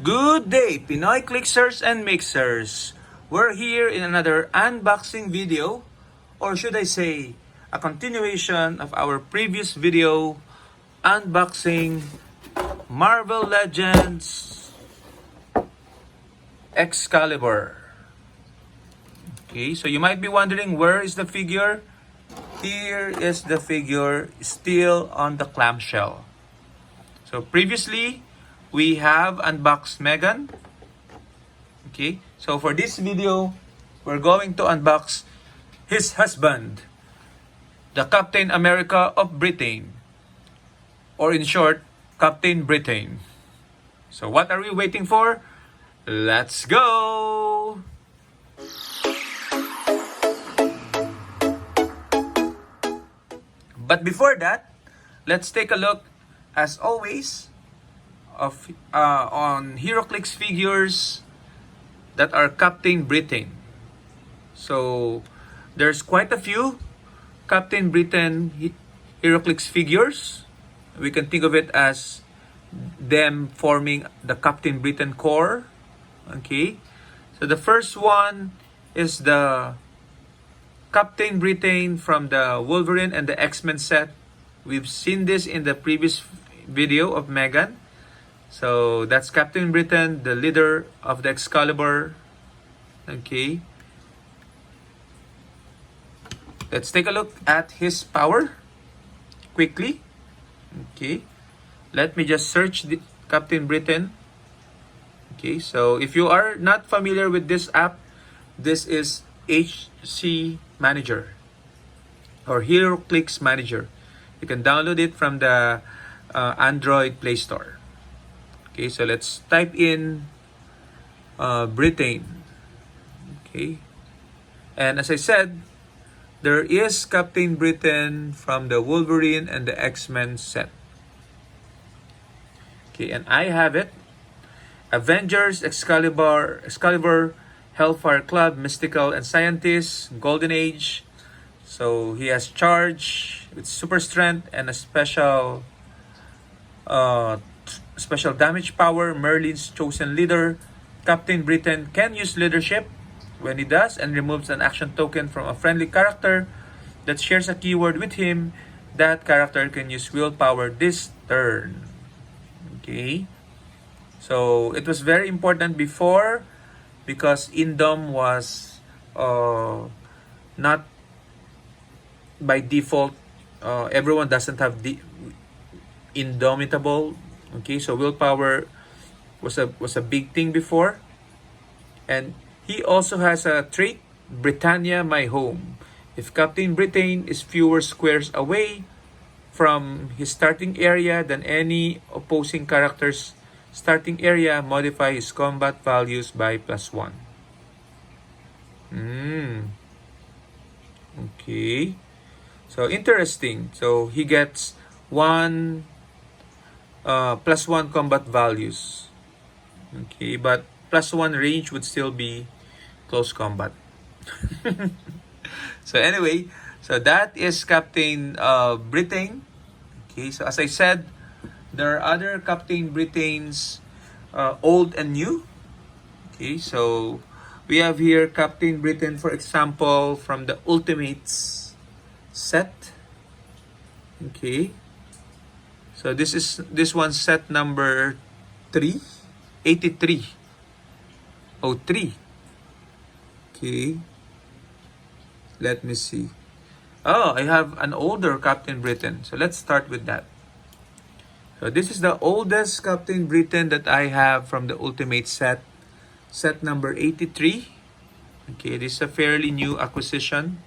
Good day, Pinoy Clicksers and Mixers! We're here in another unboxing video, or should I say, a continuation of our previous video unboxing Marvel Legends Excalibur. Okay, so you might be wondering, where is the figure? Here is the figure, still on the clamshell. So previously, we have unboxed Megan. Okay, so for this video, we're going to unbox his husband, the Captain America of Britain, or in short, Captain Britain. So what are we waiting for? Let's go! But before that, let's take a look, as always, on Heroclix figures that are Captain Britain. So there's quite a few Captain Britain Heroclix figures. We can think of it as them forming the Captain Britain core. Okay, so the first one is the Captain Britain from the Wolverine and the X-Men set. We've seen this in the previous video of Megan. So that's Captain Britain, the leader of the Excalibur. Okay. Let's take a look at his power quickly. Okay. Let me just search the Captain Britain. Okay, so if you are not familiar with this app, this is HC Manager or Heroclix Manager. You can download it from the Android Play Store. Okay, so let's type in Britain. Okay, and as I said, there is Captain Britain from the Wolverine and the X-Men set. Okay, and I have it. Avengers, Excalibur, Hellfire Club, Mystical and Scientist, Golden Age. So he has charge with super strength and a special damage power. Merlin's chosen leader. Captain Britain can use leadership. When he does, and removes an action token from a friendly character that shares a keyword with him, that character can use willpower this turn. Okay, so it was very important before, because Indom was not by default. Everyone doesn't have the Indomitable. Okay, so willpower was a big thing before. And he also has a trait, Britannia My Home. If Captain Britain is fewer squares away from his starting area than any opposing character's starting area, modify his combat values by +1. Okay. So interesting. So he gets +1 combat values. Okay, but +1 range would still be close combat. So anyway, so that is Captain Britain. Okay, so as I said, there are other Captain Britains, old and new. Okay, so we have here Captain Britain, for example, from the Ultimates set. Okay, so this one set number 83. Oh, 3. Okay. Let me see. Oh, I have an older Captain Britain. So let's start with that. So this is the oldest Captain Britain that I have from the Ultimate set. Set number 83. Okay, this is a fairly new acquisition.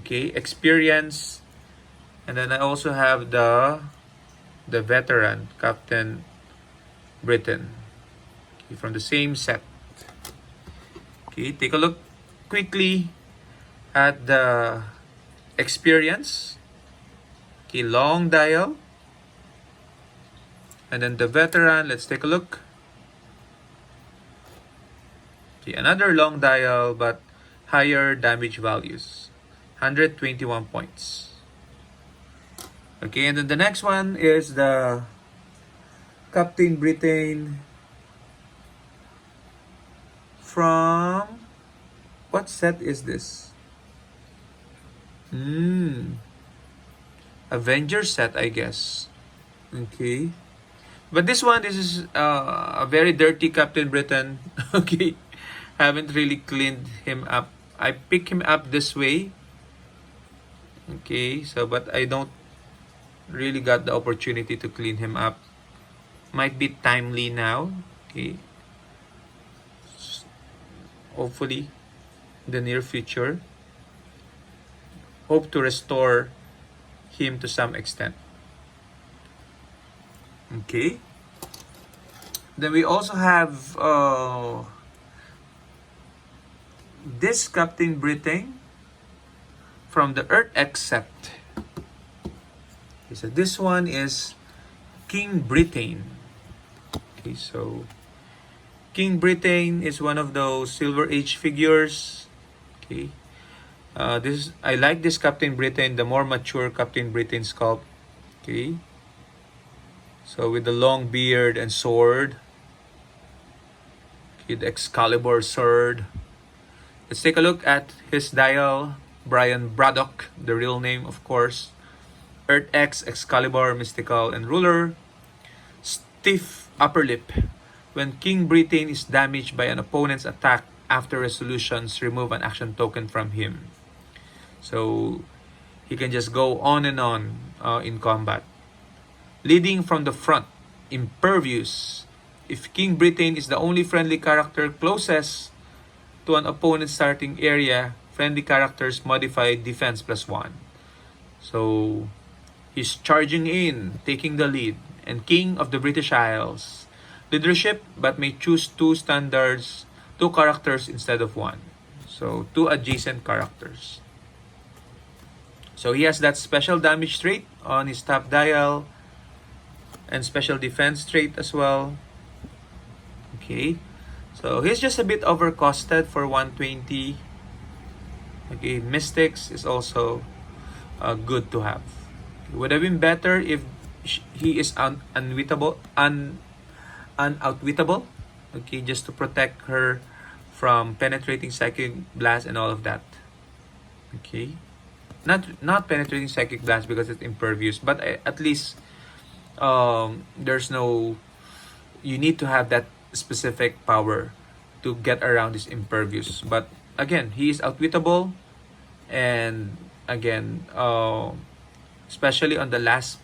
Okay, experience. And then I also have the veteran Captain Britain. Okay, from the same set. Okay, take a look quickly at the experience. Okay, long dial. And then the veteran, let's take a look. Okay, another long dial but higher damage values. 121 points. Okay, and then the next one is the Captain Britain from what set is this? Avengers set, I guess. Okay. But this one, this is a very dirty Captain Britain. Okay. Haven't really cleaned him up. I pick him up this way. Okay, so but I don't really got the opportunity to clean him up. Might be timely now. Okay. Hopefully, in the near future. Hope to restore him to some extent. Okay. Then we also have this Captain Britain from the Heroclix set. Okay, so this one is King Britain. Okay, so King Britain is one of those Silver Age figures. Okay, I like this Captain Britain, the more mature Captain Britain sculpt. Okay, so with the long beard and sword. Okay, the Excalibur sword. Let's take a look at his dial. Brian Braddock, the real name, of course. Earth-X, Excalibur, Mystical, and Ruler. Stiff upper lip. When King Britain is damaged by an opponent's attack after resolutions, remove an action token from him. So he can just go on and on in combat. Leading from the front, Impervious. If King Britain is the only friendly character closest to an opponent's starting area, friendly characters modify defense +1. So he's charging in, taking the lead, and King of the British Isles. Leadership, but may choose two characters instead of one. So 2 adjacent characters. So he has that special damage trait on his top dial and special defense trait as well. Okay. So he's just a bit overcosted for 120. Okay, Mystics is also good to have. It would have been better if he is unoutwittable. Okay, just to protect her from penetrating psychic blast and all of that. Okay, not penetrating psychic blast because it's impervious, but at least there's no. You need to have that specific power to get around this impervious. But again, he is outwittable, and again, especially on the last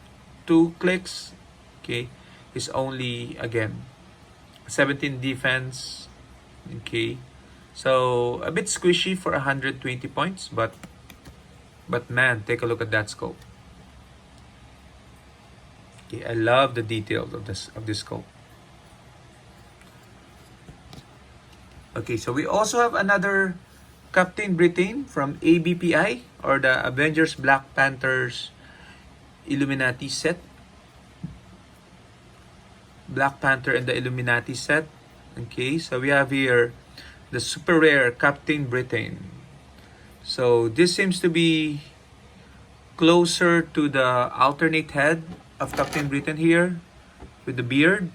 2 clicks, okay, is only again 17 defense. Okay, so a bit squishy for 120 points, but man, take a look at that scope. Okay, I love the details of this scope. Okay, so we also have another Captain Britain from ABPI, or the Avengers Black Panthers Illuminati set. Black Panther and the Illuminati set. Okay, so we have here the super rare Captain Britain. So this seems to be closer to the alternate head of Captain Britain here with the beard.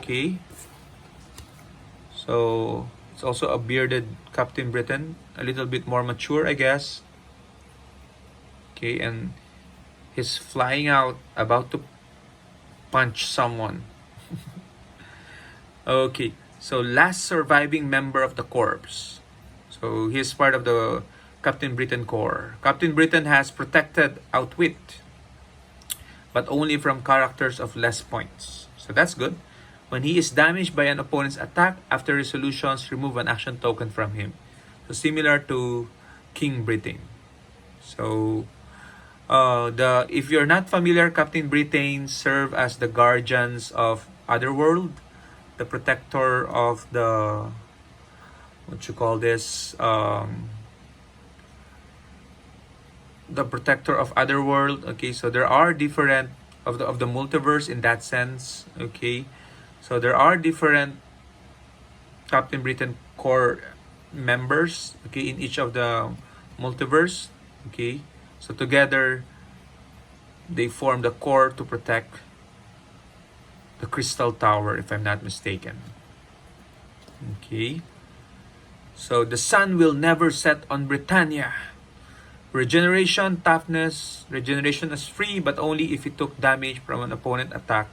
Okay, so it's also a bearded Captain Britain, a little bit more mature, I guess. Okay, and he's flying out, about to punch someone. Okay, so last surviving member of the corps. So he's part of the Captain Britain Corps. Captain Britain has protected outwit, but only from characters of less points. So that's good. When he is damaged by an opponent's attack, after resolutions, remove an action token from him. So similar to King Britain. So if you're not familiar, Captain Britain serve as the guardians of Otherworld, the protector of the the protector of Otherworld. Okay, so there are different of the multiverse in that sense. Okay, so there are different Captain Britain core members. Okay, in each of the multiverse. Okay, so together they form the core to protect the Crystal Tower, if I'm not mistaken. Okay. So the sun will never set on Britannia. Regeneration, toughness. Regeneration is free, but only if you took damage from an opponent attack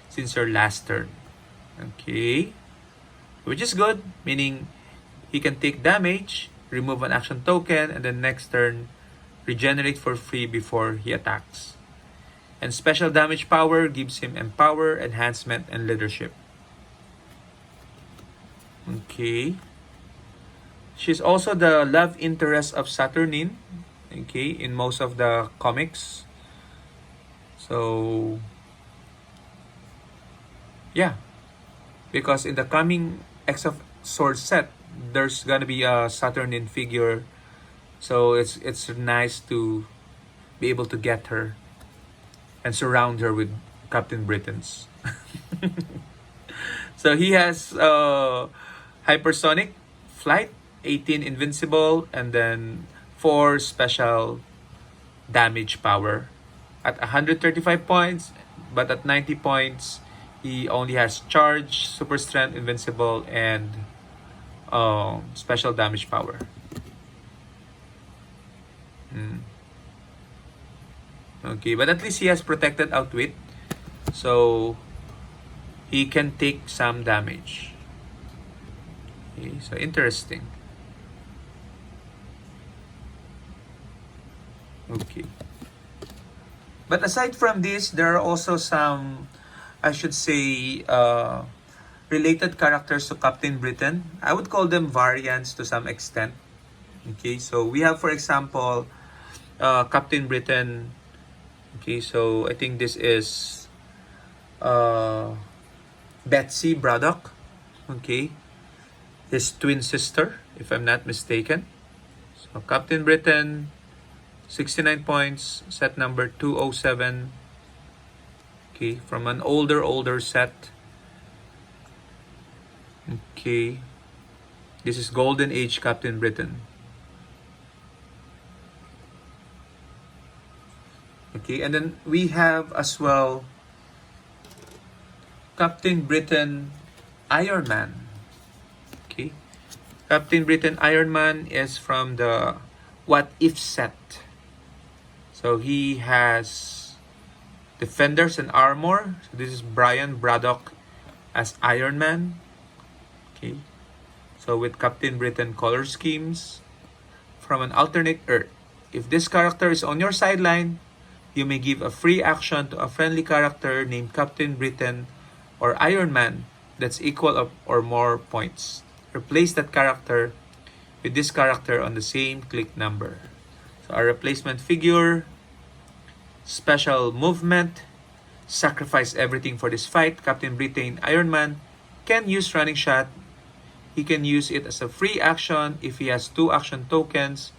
since your last turn. Okay. Which is good, meaning he can take damage, remove an action token, and then next turn, regenerate for free before he attacks. And special damage power gives him empower, enhancement, and leadership. Okay. She's also the love interest of Saturnine, okay, in most of the comics. So, yeah. Because in the coming X of Swords set, there's gonna be a Saturnine figure. So it's nice to be able to get her and surround her with Captain Britain's. So he has hypersonic flight, 18 invincible, and then 4 special damage power at 135 points, but at 90 points he only has charge, super strength, invincible, and special damage power. Okay, but at least he has protected outwit, so he can take some damage. Okay, so interesting. Okay. But aside from this, there are also some, I should say, related characters to Captain Britain. I would call them variants to some extent. Okay, so we have, for example, Captain Britain. Okay, so I think this is Betsy Braddock. Okay, his twin sister, if I'm not mistaken. So Captain Britain, 69 points, set number 207. Okay, from an older set. Okay, this is Golden Age Captain Britain. Okay, and then we have as well Captain Britain Iron Man. Okay, Captain Britain Iron Man is from the What If set. So he has defenders and armor. So this is Brian Braddock as Iron Man. Okay, so with Captain Britain color schemes from an alternate Earth. If this character is on your sideline, you may give a free action to a friendly character named Captain Britain or Iron Man that's equal or more points. Replace that character with this character on the same click number. So our replacement figure, special movement, sacrifice everything for this fight. Captain Britain Iron Man can use running shot. He can use it as a free action if he has 2 action tokens.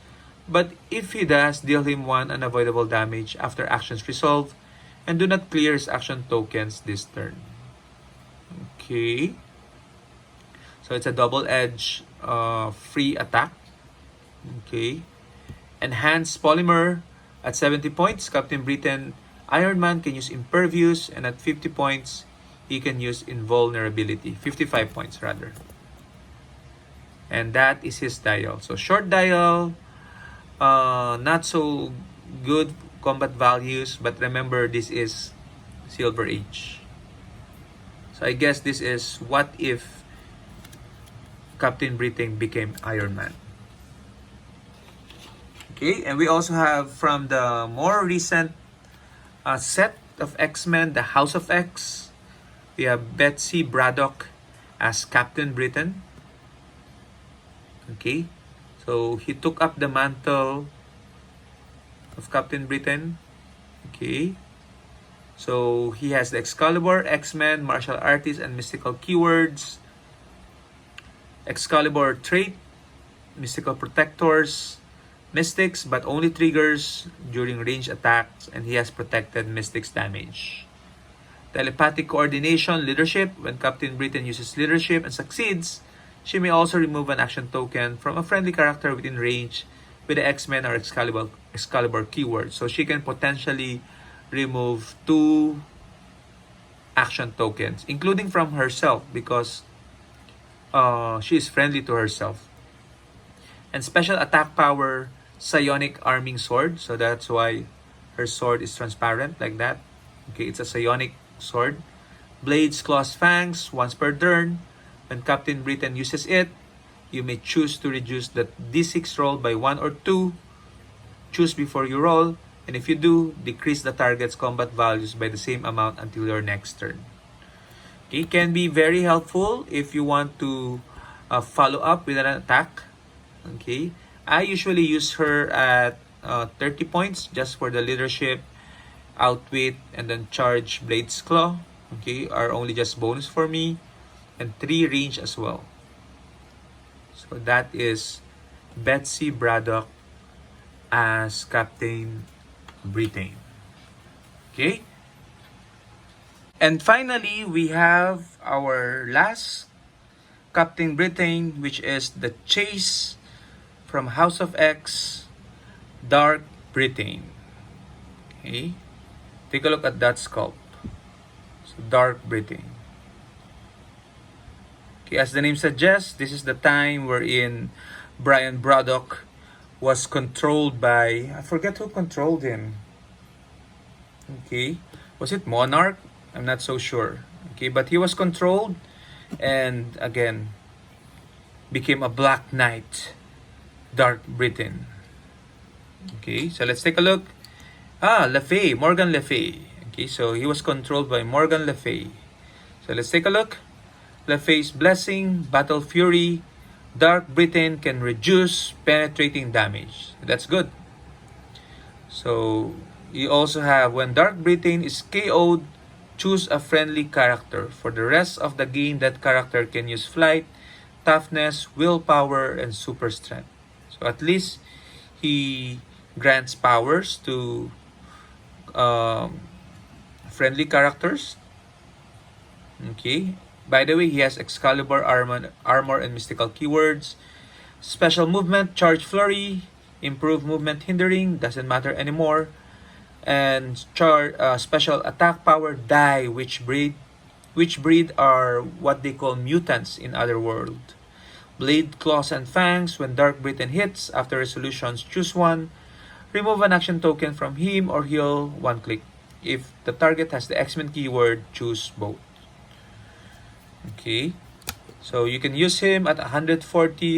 But if he does, deal him 1 unavoidable damage after actions resolve, and do not clear his action tokens this turn. Okay. So it's a double-edged free attack. Okay. Enhanced Polymer at 70 points. Captain Britain Iron Man can use Impervious, and at 50 points, he can use Invulnerability. 55 points rather. And that is his dial. So short dial, not so good combat values, but remember this is Silver Age. So I guess this is what if Captain Britain became Iron Man. Okay, and we also have from the more recent set of X-Men, the House of X, we have Betsy Braddock as Captain Britain. Okay, so he took up the mantle of Captain Britain. Okay, so he has the Excalibur, X-Men, Martial Artist, and Mystical keywords. Excalibur trait, Mystical Protectors, Mystics, but only triggers during range attacks, and he has protected Mystics damage. Telepathic Coordination, Leadership. When Captain Britain uses Leadership and succeeds, she may also remove an action token from a friendly character within range with the X-Men or Excalibur keyword. So she can potentially remove 2 action tokens, including from herself, because she is friendly to herself. And special attack power, psionic arming sword. So that's why her sword is transparent like that. Okay, it's a psionic sword. Blades, claws, fangs, once per turn. When Captain Britain uses it, you may choose to reduce the d6 roll by 1 or 2. Choose before you roll. And if you do, decrease the target's combat values by the same amount until your next turn. Okay, can be very helpful if you want to follow up with an attack. Okay, I usually use her at 30 points just for the leadership, outwit, and then charge Blade's Claw. Okay, are only just bonus for me, and 3 range as well. So that is Betsy Braddock as Captain Britain. Okay, and finally we have our last Captain Britain, which is the Chase from House of X, Dark Britain. Okay, take a look at that sculpt. So Dark Britain. Okay, as the name suggests, this is the time wherein Brian Braddock was controlled by, I forget who controlled him. Okay, was it Monarch? I'm not so sure. Okay, but he was controlled and again became a Black Knight, Dark Britain. Okay, so let's take a look. Le Fay, Morgan Le Fay. Okay, so he was controlled by Morgan Le Fay. So let's take a look. Le Fay's Blessing, Battle Fury, Dark Britain can reduce penetrating damage. That's good. So you also have, when Dark Britain is KO'd, choose a friendly character. For the rest of the game, that character can use flight, toughness, willpower, and super strength. So at least he grants powers to friendly characters. Okay. By the way, he has Excalibur, armor, and mystical keywords. Special movement, Charge Flurry, improve movement hindering, doesn't matter anymore. And special attack power, Die, which breed are what they call mutants in Otherworld. Blade, Claws, and Fangs, when Dark Britain hits, after resolutions, choose one. Remove an action token from him or heal one click. If the target has the X-Men keyword, choose both. Okay, so you can use him at 140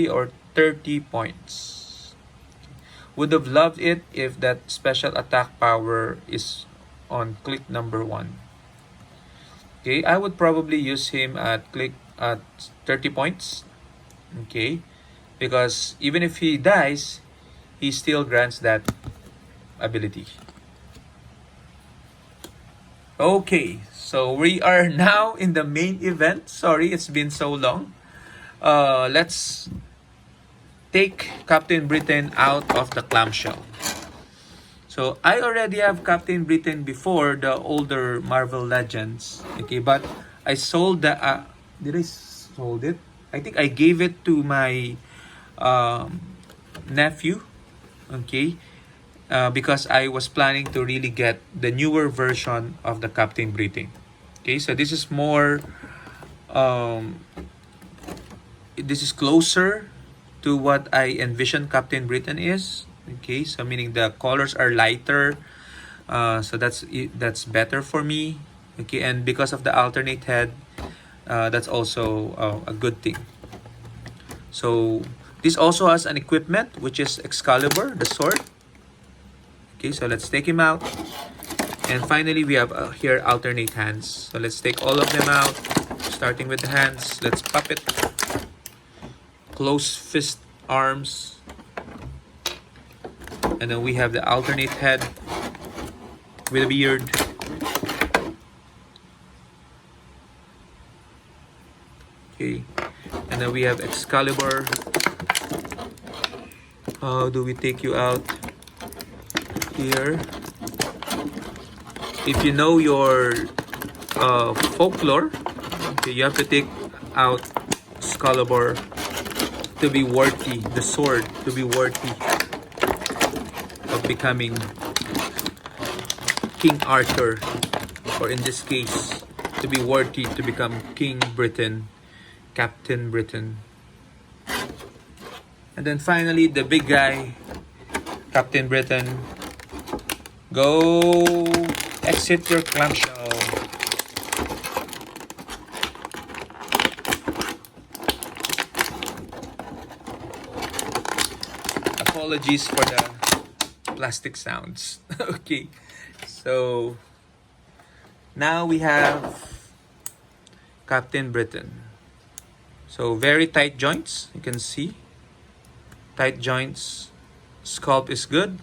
or 30 points. Would have loved it if that special attack power is on click number 1. Okay, I would probably use him at 30 points. Okay, because even if he dies, he still grants that ability. Okay, so we are now in the main event. Sorry, it's been so long. Let's take Captain Britain out of the clamshell. So I already have Captain Britain before the older Marvel Legends. Okay, but I sold the. Did I sold it? I think I gave it to my nephew. Okay. Because I was planning to really get the newer version of the Captain Britain. Okay, so this is more, this is closer to what I envision Captain Britain is. Okay, so meaning the colors are lighter, so that's better for me. Okay, and because of the alternate head, that's also a good thing. So this also has an equipment, which is Excalibur, the sword. Okay, so let's take him out. And finally, we have here alternate hands. So let's take all of them out, starting with the hands. Let's pop it. Close fist arms. And then we have the alternate head with a beard. Okay, and then we have Excalibur. How do we take you out? Here, if you know your folklore, okay, you have to take out Excalibur to be worthy, the sword to be worthy of becoming King Arthur, or in this case, to be worthy to become King Britain, Captain Britain. And then finally, the big guy, Captain Britain. Go exit your clamshell. Apologies for the plastic sounds. Okay, so now we have Captain Britain. So very tight joints, you can see. Tight joints. Sculpt is good.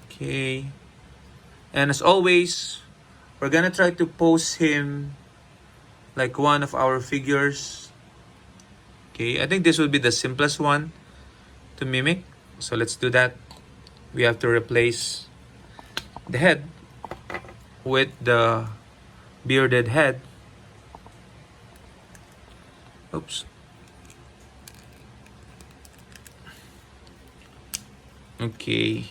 Okay. And as always, we're gonna try to pose him like one of our figures. Okay, I think this will be the simplest one to mimic. So let's do that. We have to replace the head with the bearded head. Oops. Okay.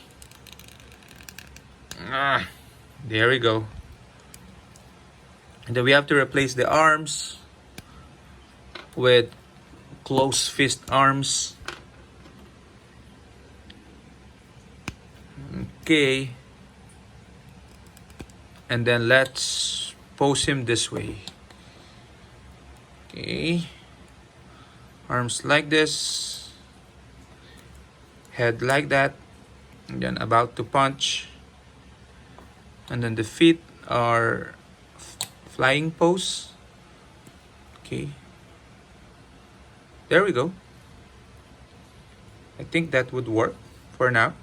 There we go. And then we have to replace the arms with closed fist arms. Okay. And then let's pose him this way. Okay. Arms like this. Head like that. And then about to punch. And then the feet are flying pose. Okay. There we go. I think that would work for now.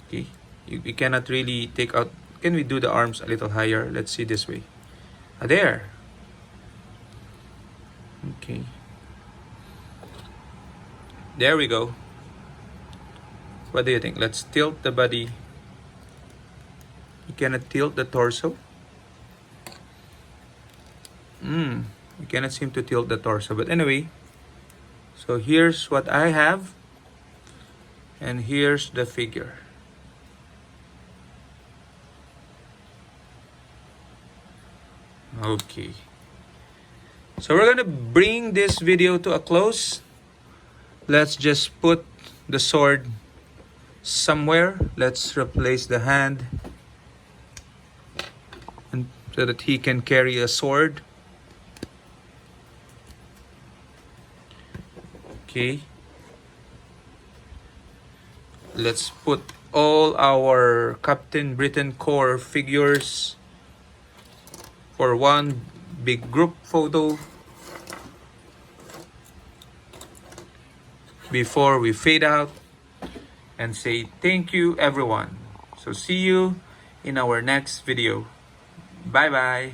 Okay. You cannot really take out. Can we do the arms a little higher? Let's see this way. There. Okay. There we go. What do you think? Let's tilt the body. You cannot tilt the torso. You cannot seem to tilt the torso. But anyway, so here's what I have. And here's the figure. Okay. So we're gonna bring this video to a close. Let's just put the sword somewhere. Let's replace the hand. And so that he can carry a sword. Okay. Let's put all our Captain Britain core figures for one big group photo before we fade out and say thank you everyone. So see you in our next video. Bye bye.